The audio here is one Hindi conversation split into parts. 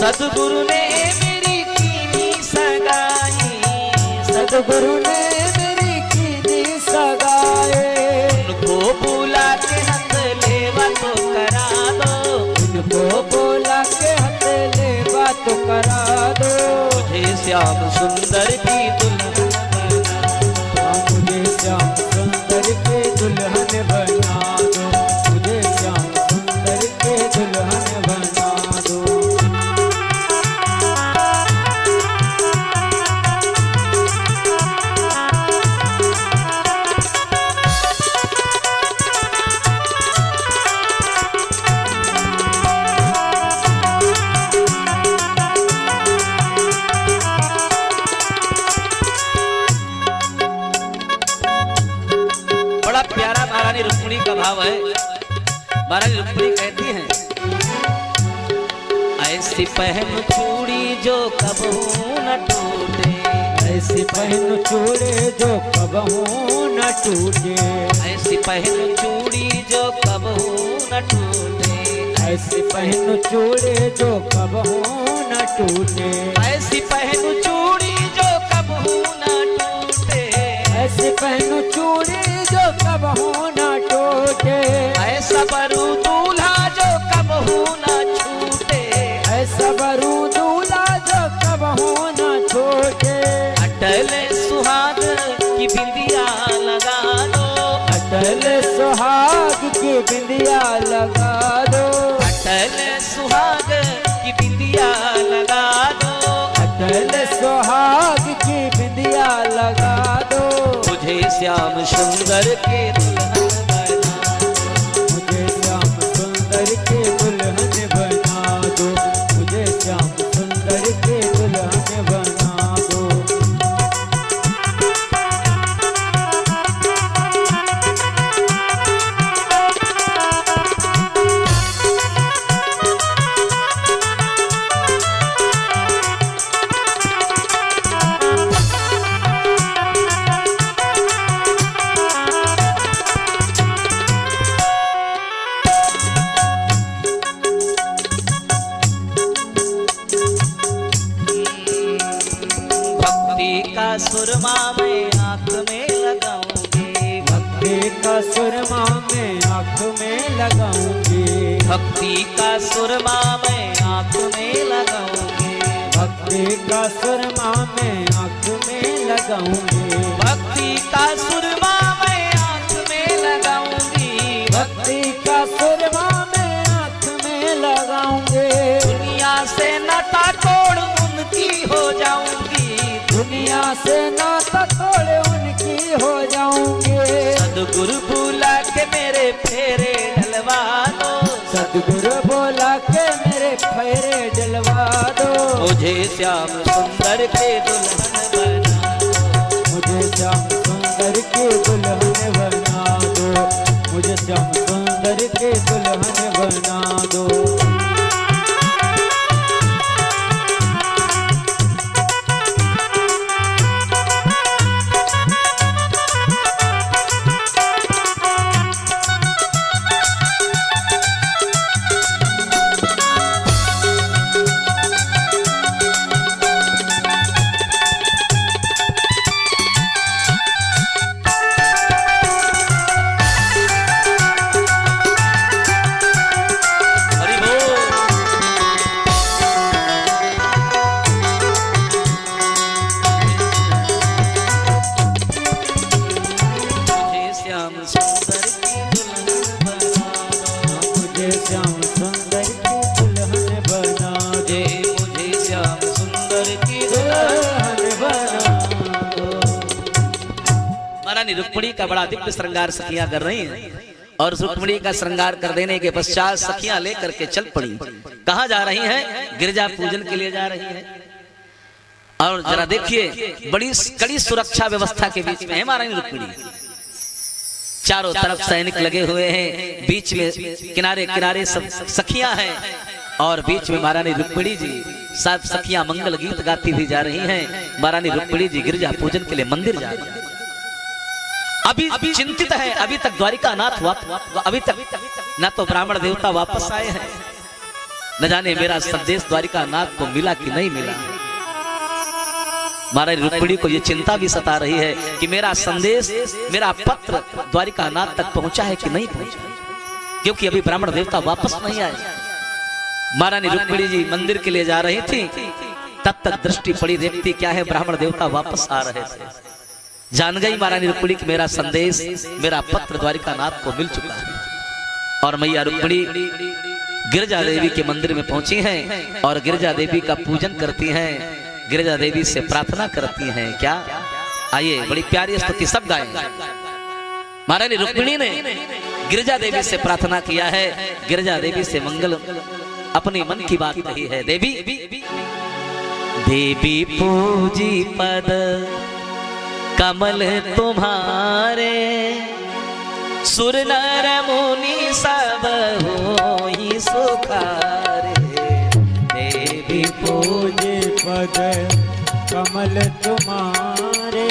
सतगुरु ने मेरी कीनी सगाई, सतगुरु ने मेरी कीनी सगाई। उनको बुला के हाथ लेवा तो करा दो, उनको बोला के हाथ लेवा तो करा दो। मुझे श्याम सुंदर की दुल्हन बना, मुझे श्याम सुंदर के दुल्हन बना दो, मुझे श्याम सुंदर के दुल्हन बना दो। बड़ा प्यारा महारानी रुक्मिणी का भाव है। महारानी रुक्मिणी कहती हैं, ऐसी पहन चूड़ी जो कबहू न टूटे, ऐसी पहन चूड़े जो कबहू न टूटे, ऐसी पहन चूड़ी जो कबहू न टूटे, ऐसी पहन चूड़े जो कबहू न टूटे, ऐसी पहन चूड़ी जो कबहू न टूटे, ऐसी पहन चूड़ी जो कबहू न टूटे, ऐसा बरू दूल्हा जो कबहू न छूटे, ऐसा बरू दूल्हा जो कबहू न छूटे। अटल सुहाग की बिंदिया लगा दो, अटल सुहाग की बिंदिया लगा दो, अटल सुहाग की बिंदिया लगा दो, अटल सुहाग की बिंदिया लगा दो। मुझे श्याम सुंदर के दुल्हन बना, मुझे श्याम सुंदर के दुल्हन बना दो, मुझे श्याम सुंदर के दुल्हन बना दो। भक्ति का सुरमा मैं आंख में लगाऊंगी, भक्ति का सुरमा मैं आंख में लगाऊंगी, भक्ति का सुरमा मैं आंख में लगाऊंगी, भक्ति का सुरमा मैं आंख में लगाऊंगी, भक्ति का सुरमा मैं आंख में लगाऊंगी, भक्ति का सुरमा मैं आंख में लगाऊंगी। दुनिया से नाता तोड़ उनकी हो जाऊंगी, दुनिया से नाता तोड़ उनकी हो जाऊंगी। सदगुरु बुला के मेरे फेरे डलवा दो, सदगुरु बोला के मेरे फेरे डलवा दो। मुझे श्याम सुंदर के दुल्हन बना दो, मुझे श्याम सुंदर के दुल्हन बना दो, मुझे श्याम सुंदर के दुल्हन बना दो। हरि बोल। मुझे श्याम सुंदर की दुल्हन बना दो, मुझे श्याम सुंदर की दुल्हन बना दो, मुझे श्याम सुंदर की दुल्हन दुल्हन बना दो। महारानी रुक्मिणी का बड़ा दिव्य श्रृंगार सखियां कर रही हैं और रुक्मिणी का श्रृंगार कर देने के पश्चात सखियां लेकर के चल पड़ी। कहाँ जा रही हैं? गिरजा पूजन के लिए जा रही हैं। और जरा देखिए, बड़ी कड़ी सुरक्षा व्यवस्था के बीच में है महारानी रुक्मिणी। चारों तरफ सैनिक लगे हुए हैं, बीच में किनारे किनारे सब सखियां हैं और बीच में महारानी रुक्मिणी जी सब सखियां मंगल गीत गाती हुई जा रही हैं। महारानी रुक्मिणी जी गिरजा पूजन के लिए मंदिर जा रही हैं। अभी चिंतित है, अभी तक द्वारिका नाथ अभी तक न तो ब्राह्मण देवता वापस आए हैं, न जाने मेरा संदेश द्वारिका नाथ को मिला कि नहीं मिला। महाराज रुक्मिणी को ये चिंता भी सता रही है कि मेरा संदेश, मेरा पत्र द्वारिका नाथ तक पहुंचा है कि नहीं पहुंचा, क्योंकि अभी ब्राह्मण देवता वापस नहीं आए। महारानी रुक्मिणी जी मंदिर के लिए जा रही थी, तब तक दृष्टि पड़ी, देखती क्या है, ब्राह्मण देवता वापस आ रहे थे। जान गई महारानी रुक्मिणी कि मेरा संदेश, मेरा पत्र द्वारिका नाथ को मिल चुका है। और मैया रुक्मिणी गिरिजा देवी के मंदिर में पहुंची हैं और गिरिजा देवी का पूजन करती हैं, गिरिजा देवी से प्रार्थना करती हैं। क्या, आइए बड़ी प्यारी स्तुति सब गाएंगे। महारानी रुक्मिणी ने गिरिजा देवी से प्रार्थना किया है, गिरिजा देवी से मंगल अपनी मन की बात कही है। देवी देवी पूजी पद कमल तुम्हारे, सुर नर मुनि सब होई सुखारे। देवी पूजे पद कमल तुम्हारे,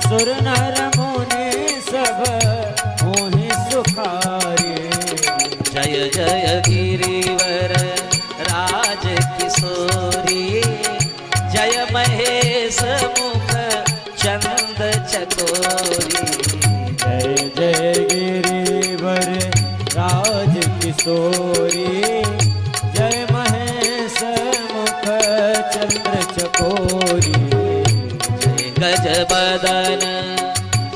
सुर नर मुनि सब होहि सुखारे। जय जय गिरिवर राज किशोरी, जय महेश मुख चंद चकोरी। जय जय गिरिवर राज किशोरी, जय महेश मुख चंद्र चकोरी। जय गज बदन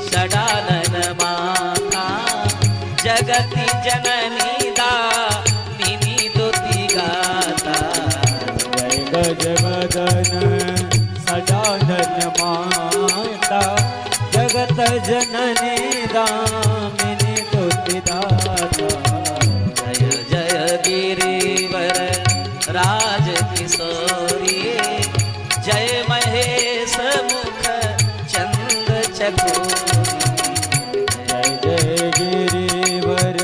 षडानन माता, जगति जननी दामिनी दुति गाता। जय गज बदन सजानन माता, जगत जननी दामिनी दुति दाता। जय जय गिरिवर राज किशोरी, जय महेश मुख चंद चकोरी। जय जय गिरिवर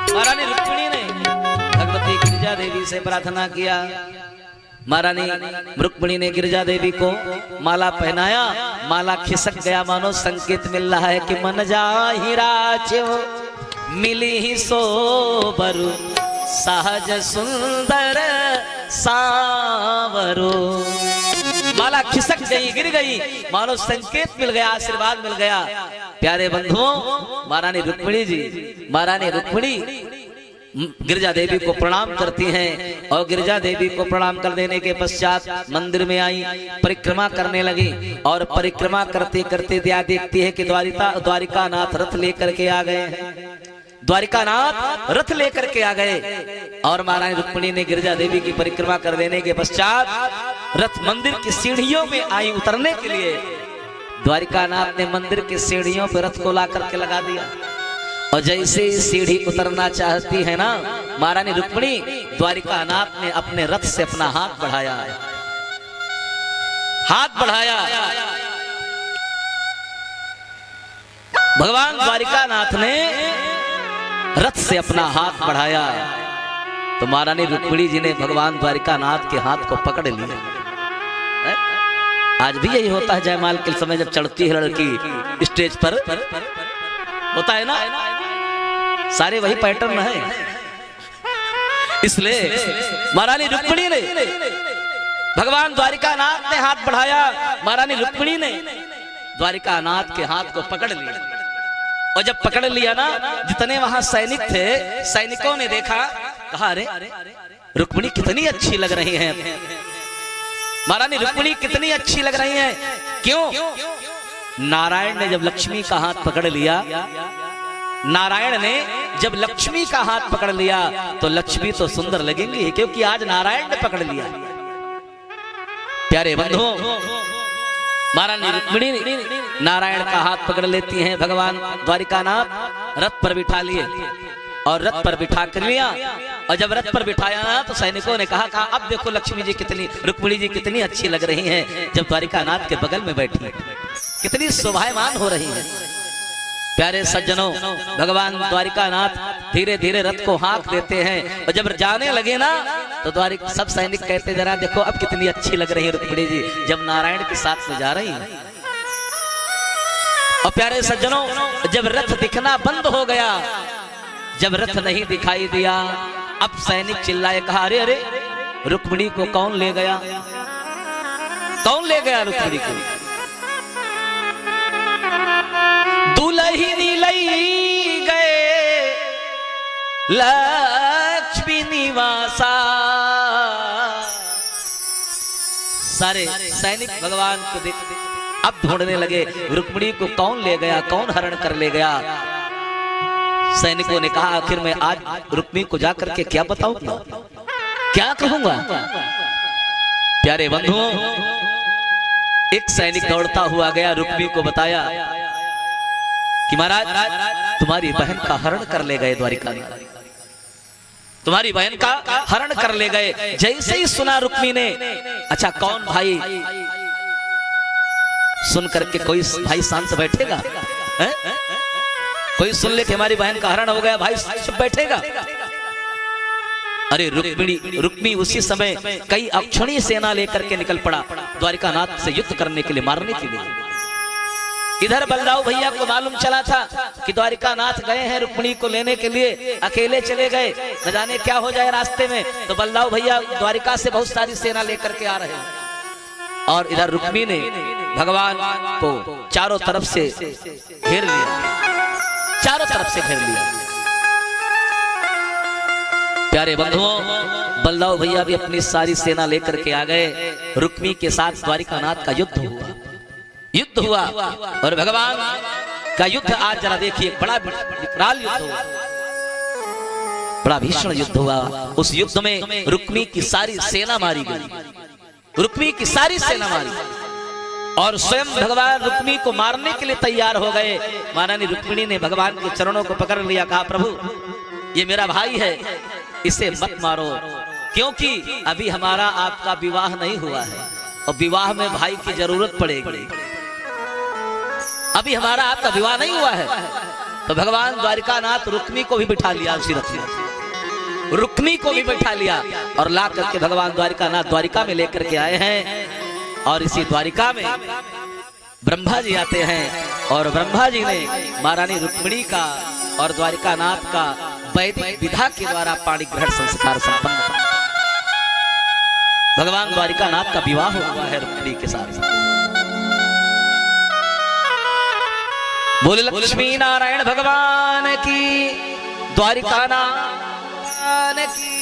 महारानी रुक्मिणी ने भगवती गिरिजा देवी से प्रार्थना किया। महारानी रुक्मिणी ने गिरिजा देवी को माला पहनाया, माला खिसक गया, मानो संकेत मिल रहा है कि मन जाहि राचो मिली ही सोबरु, सहज सुंदर सावरो। माला खिसक गई, गिर गई, मानो संकेत मिल गया, आशीर्वाद मिल गया। प्यारे बंधुओं, महारानी रुक्मिणी जी, महारानी रुक्मिणी गिरिजा देवी को प्रणाम करती हैं और गिरिजा देवी को प्रणाम कर देने के पश्चात मंदिर में आई, परिक्रमा करने लगी। और परिक्रमा करते करते देखती है कि द्वारिका नाथ रथ लेकर के आ गए हैं। द्वारिका नाथ रथ लेकर के आ गए और महारानी रुक्मिणी ने गिरिजा देवी की परिक्रमा कर देने के पश्चात रथ मंदिर की सीढ़ियों में आई उतरने के लिए। द्वारिका नाथ ने मंदिर की सीढ़ियों पर रथ को ला करके लगा दिया और जैसे सीढ़ी उतरना चाहती है ना महारानी रुक्मिणी, द्वारिका नाथ ने अपने रथ से अपना हाथ बढ़ाया, हाथ बढ़ाया। भगवान द्वारिका नाथ ने रथ से अपना हाथ बढ़ाया तो महारानी रुक्मिणी जी ने भगवान द्वारिका नाथ के हाथ को पकड़ लिया। आज भी यही होता है जयमाल के समय जब चढ़ती है लड़की स्टेज पर, होता है ना, सारे वही पैटर्न है। इसलिए महारानी रुक्मिणी ने भगवान द्वारिका नाथ ने हाथ बढ़ाया, महारानी रुक्मिणी ने द्वारिका नाथ के हाथ को पकड़ लिया। और जब पकड़ लिया ना, जितने वहां सैनिक थे, सैनिकों ने देखा, कहा अरे रुक्मिणी कितनी अच्छी लग रही है, महारानी रुक्मिणी कितनी अच्छी लग रही है। क्यों? नारायण ने जब लक्ष्मी का हाथ पकड़ लिया, नारायण ने जब लक्ष्मी का हाथ पकड़ लिया तो लक्ष्मी तो सुंदर लगेंगी, क्योंकि आज नारायण ने पकड़ लिया। प्यारे बंधुओं, महारानी रुक्मिणी नारायण का हाथ पकड़ लेती हैं। भगवान द्वारिकानाथ रथ पर बिठा लिए और रथ पर बिठा कर लिया। और जब रथ पर बिठाया ना तो सैनिकों ने कहा अब देखो लक्ष्मी जी कितनी, रुक्मिणी जी कितनी अच्छी लग रही हैं जब द्वारिकानाथ के बगल में बैठी, कितनी शोभायमान हो रही है। प्यारे सज्जनों, भगवान द्वारिकानाथ धीरे धीरे रथ को हाँक देते हैं और जब जाने लगे ना तो द्वारिका सब सैनिक कहते जरा देखो अब कितनी अच्छी लग रही है रुक्मिणी जी जब नारायण के साथ में जा रही है। और प्यारे सज्जनों, जब रथ दिखना बंद हो गया, जब रथ नहीं दिखाई दिया, अब सैनिक चिल्लाए, कहा अरे अरे रुक्मिणी को कौन ले गया, कौन ले गया रुक्मिणी को? दुल्हनी लई गए लक्ष्मी निवासा। सारे सैनिक भगवान को देख अब ढूंढने लगे रुक्मिणी को कौन ले गया, कौन हरण कर ले गया। सैनिकों ने कहा आखिर मैं आज रुक्मिणी को जाकर के क्या बताऊंगा, क्या कहूंगा। प्यारे बंधुओं, एक सैनिक दौड़ता हुआ गया, रुक्मिणी को बताया कि महाराज तुम्हारी बहन का हरण कर ले गए द्वारिका में, तुम्हारी बहन का हरण कर ले गए। जैसे ही सुना रुक्मिणी ने, अच्छा कौन भाई, सुन करके कोई भाई शांत बैठेगा है? कोई सुन ले कि हमारी बहन का हरण हो गया, भाई चुप बैठेगा? अरे रुक्मिणी उसी समय कई अक्षणी सेना लेकर के निकल पड़ा द्वारिकानाथ से युद्ध करने के लिए, मारने के लिए। इधर बलराव भैया को मालूम चला था कि द्वारिकानाथ गए हैं रुक्मिणी को लेने के लिए, अकेले चले गए, न जाने क्या हो जाए रास्ते में। तो बलराव भैया द्वारिका से बहुत सारी सेना लेकर के आ रहे हैं और इधर रुक्मिणी ने भगवान को चारों तरफ से घेर लिया, चारों तरफ से घेर लिया। प्यारे बंधुओं, बलराव भैया भी अपनी सारी सेना लेकर के आ गए। रुक्मिणी के साथ द्वारिकानाथ का युद्ध हुआ, युद्ध हुआ और भगवान का युद्ध आज जरा देखिए, बड़ा विकराल युद्ध हुआ, बड़ा भीषण युद्ध हुआ। उस युद्ध में रुक्मिणी की सारी सेना मारी गई, रुक्मिणी की सारी सेना मारी और स्वयं भगवान रुक्मिणी को मारने के लिए तैयार हो गए। महारानी रुक्मिणी ने भगवान के चरणों को पकड़ लिया, कहा प्रभु ये मेरा भाई है, इसे मत मारो, क्योंकि अभी हमारा आपका विवाह नहीं हुआ है और विवाह में भाई की जरूरत पड़ेगी, अभी हमारा आपका विवाह नहीं हुआ है। तो भगवान द्वारिकानाथ रुक्मिणी को भी बिठा लिया उसी रथ में, रुक्मिणी को भी बैठा लिया और ला करके भगवान द्वारिकानाथ द्वारिका में लेकर के आए हैं। और इसी द्वारिका में ब्रह्मा जी आते हैं और ब्रह्मा जी ने महारानी रुक्मिणी का और द्वारिकानाथ का वैदिक विधा के द्वारा पाणी ग्रहण संस्कार संपन्न किया। भगवान द्वारिकानाथ का विवाह हुआ है रुक्मिणी के साथ। बोले लक्ष्मी नारायण भगवान की, द्वारिकानाथ की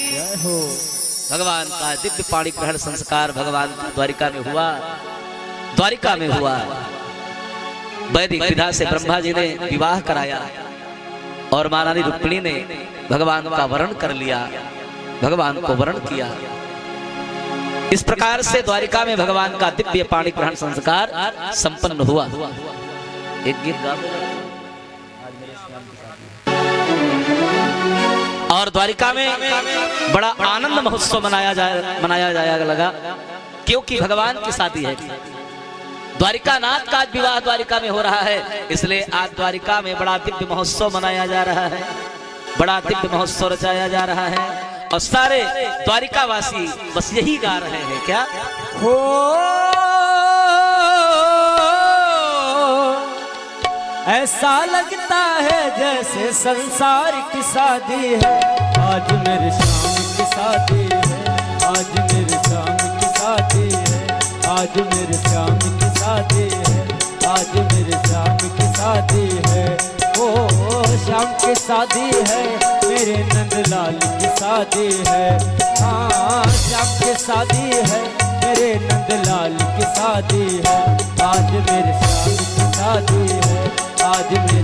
हो। भगवान का दिव्य पाणी ग्रहण संस्कार भगवान द्वारिका में हुआ, द्वारिका में हुआ। वैदिक विधा से ब्रह्मा जी ने विवाह कराया और महारानी रुक्मिणी ने भगवान का वरण कर लिया, भगवान को वरण किया। इस प्रकार से द्वारिका में भगवान का दिव्य पाणी ग्रहण संस्कार संपन्न हुआ। एक गीत गा और द्वारिका में बड़ा आनंद महोत्सव मनाया जाया लगा, क्योंकि भगवान की शादी है। द्वारिकानाथ का आज विवाह द्वारिका में हो रहा है, इसलिए आज द्वारिका में बड़ा दिव्य महोत्सव मनाया जा रहा है, बड़ा दिव्य महोत्सव रचाया जा रहा है। और सारे द्वारिकावासी बस यही गा रहे हैं, क्या हो ऐसा लगता है जैसे संसार की शादी है। आज मेरे शाम की शादी है, आज मेरे शाम की शादी है, आज मेरे शाम की शादी है, आज मेरे शाम की शादी है। ओ शाम की शादी है, मेरे नंदलाल की शादी है। हाँ शाम की शादी है, मेरे नंदलाल की शादी है। आज मेरे शाम की शादी है, आज मेरे